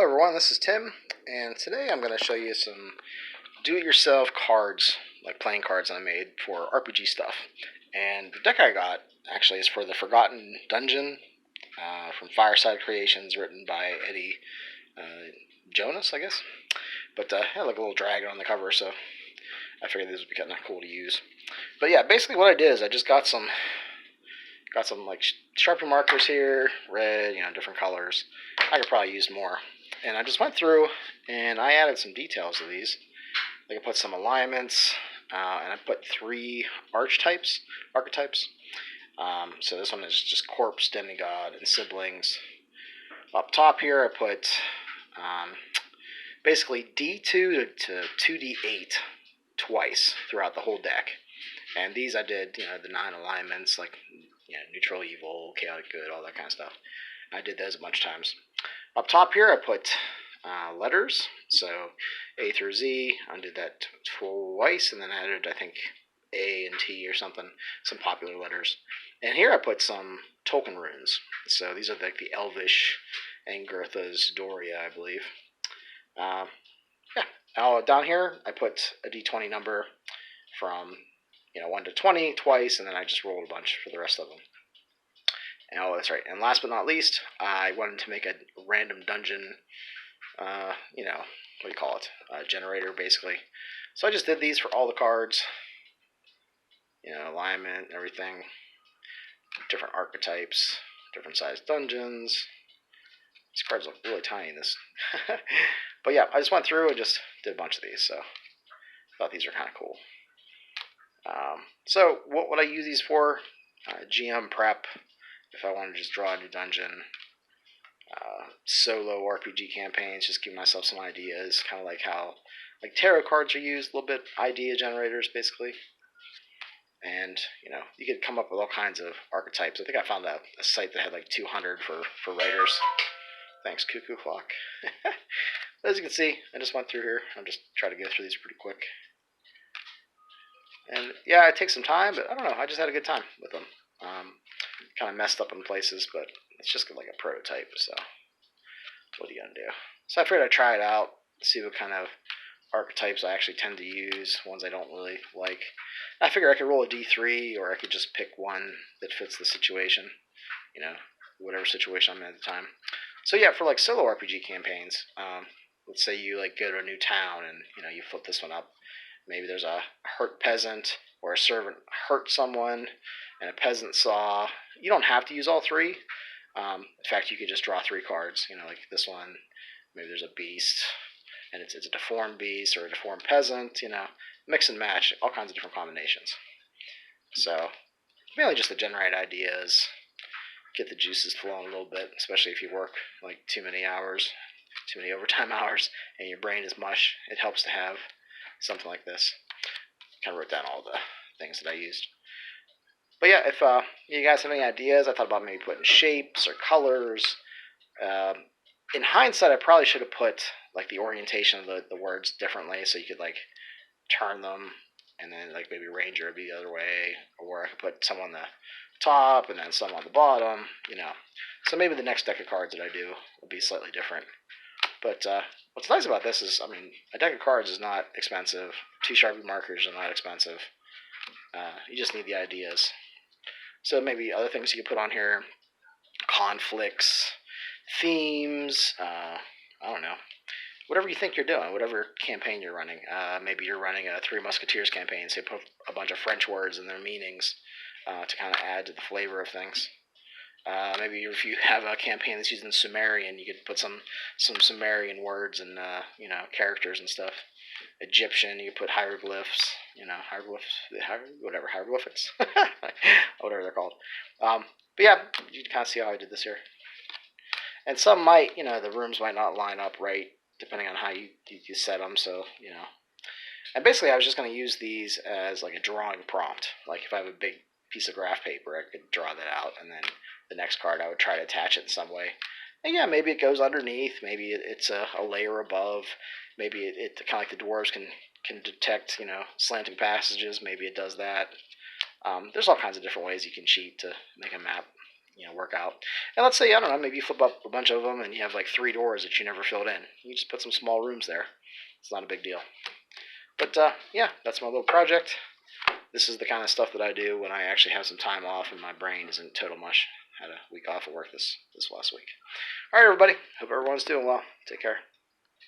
Hello everyone, this is Tim, and today I'm going to show you some do-it-yourself cards, like playing cards that I made for RPG stuff. And the deck I got actually is for the Forgotten Dungeon from Fireside Creations, written by Eddie Jonas, I guess. But it had like a little dragon on the cover, so I figured this would be kind of cool to use. But yeah, basically what I did is I just got some like Sharpie markers here, red, different colors. I could probably use more. And I just went through and I added some details to these. Like I put some alignments, and I put 3 archetypes. So this one is just corpse, demigod, and siblings. Up top here, I put basically D2 to 2D8 twice throughout the whole deck. And these I did, the 9 alignments, like neutral, evil, chaotic good, all that kind of stuff. I did those a bunch of times. Up top here, I put letters, so A through Z. I did that twice, and then I added, I think, A and T or something, some popular letters. And here I put some Tolkien runes. So these are like the Elvish and Gertha's Doria, I believe. Down here, I put a D20 number from 1 to 20 twice, and then I just rolled a bunch for the rest of them. Oh, that's right. And last but not least, I wanted to make a random dungeon, what do you call it? Generator, basically. So I just did these for all the cards. Alignment, everything. Different archetypes, different sized dungeons. These cards look really tiny in this. But yeah, I just went through and just did a bunch of these, so I thought these were kind of cool. So what would I use these for? GM prep. If I want to just draw a new dungeon, solo RPG campaigns, just give myself some ideas, kind of like how tarot cards are used, a little bit idea generators, basically. And, you could come up with all kinds of archetypes. I think I found a site that had like 200 for writers. Thanks, Cuckoo Clock. As you can see, I just went through here. I'll just try to go through these pretty quick. And yeah, it takes some time, but I don't know. I just had a good time with them. Kind of messed up in places, but it's just like a prototype, so what are you going to do? So I figured I'd try it out, see what kind of archetypes I actually tend to use, ones I don't really like. I figure I could roll a D3, or I could just pick one that fits the situation, whatever situation I'm in at the time. So yeah, for like solo RPG campaigns, let's say you go to a new town and you flip this one up. Maybe there's a hurt peasant, or a servant hurt someone, and a peasant saw. You don't have to use all 3. In fact, you could just draw 3 cards. Like this one. Maybe there's a beast, and it's a deformed beast or a deformed peasant. Mix and match, all kinds of different combinations. So mainly just to generate ideas, get the juices flowing a little bit, especially if you work like too many hours, too many overtime hours, and your brain is mush. It helps to have something like this. Kind of wrote down all the things that I used. But yeah, if you guys have any ideas, I thought about maybe putting shapes or colors. In hindsight, I probably should have put the orientation of the words differently, so you could turn them, and then maybe Ranger would be the other way, or I could put some on the top and then some on the bottom. So maybe the next deck of cards that I do will be slightly different. But what's nice about this is, a deck of cards is not expensive. 2 Sharpie markers are not expensive. You just need the ideas. So maybe other things you could put on here: conflicts, themes, I don't know. Whatever you think you're doing, whatever campaign you're running. Maybe you're running a 3 Musketeers campaign, so you put a bunch of French words and their meanings to kind of add to the flavor of things. Maybe if you have a campaign that's using Sumerian, you could put some Sumerian words and characters and stuff. Egyptian, you put hieroglyphs, hieroglyphics, whatever they're called. But yeah, you can kind of see how I did this here. And some might, the rooms might not line up right, depending on how you set them. So, and basically I was just going to use these as a drawing prompt. If I have a big piece of graph paper, I could draw that out, and then the next card I would try to attach it in some way. And yeah, maybe it goes underneath, maybe it's a layer above, maybe it kind of like the dwarves can detect, slanting passages, maybe it does that. There's all kinds of different ways you can cheat to make a map, work out. And let's say, I don't know, maybe you flip up a bunch of them and you have like 3 doors that you never filled in. You just put some small rooms there. It's not a big deal. But yeah, that's my little project. This is the kind of stuff that I do when I actually have some time off and my brain isn't total mush. I had a week off of work this last week. All right, everybody. Hope everyone's doing well. Take care.